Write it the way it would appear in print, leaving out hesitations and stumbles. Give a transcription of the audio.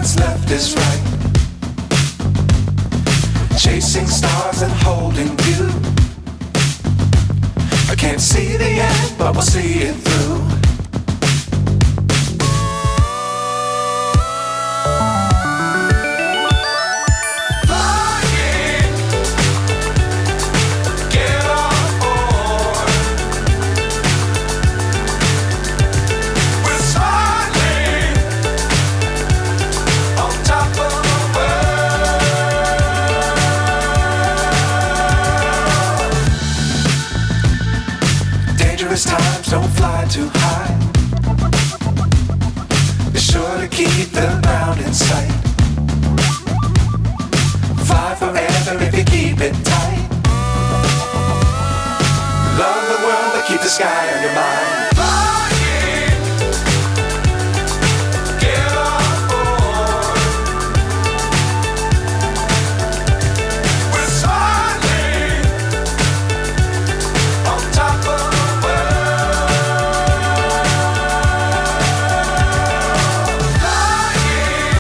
what's left is right. Chasing stars and holding you. I can't see the end, but we'll see it through. Times don't fly too high. Be sure to keep the ground in sight. Fly forever if you keep it tight. Love the world but keep the sky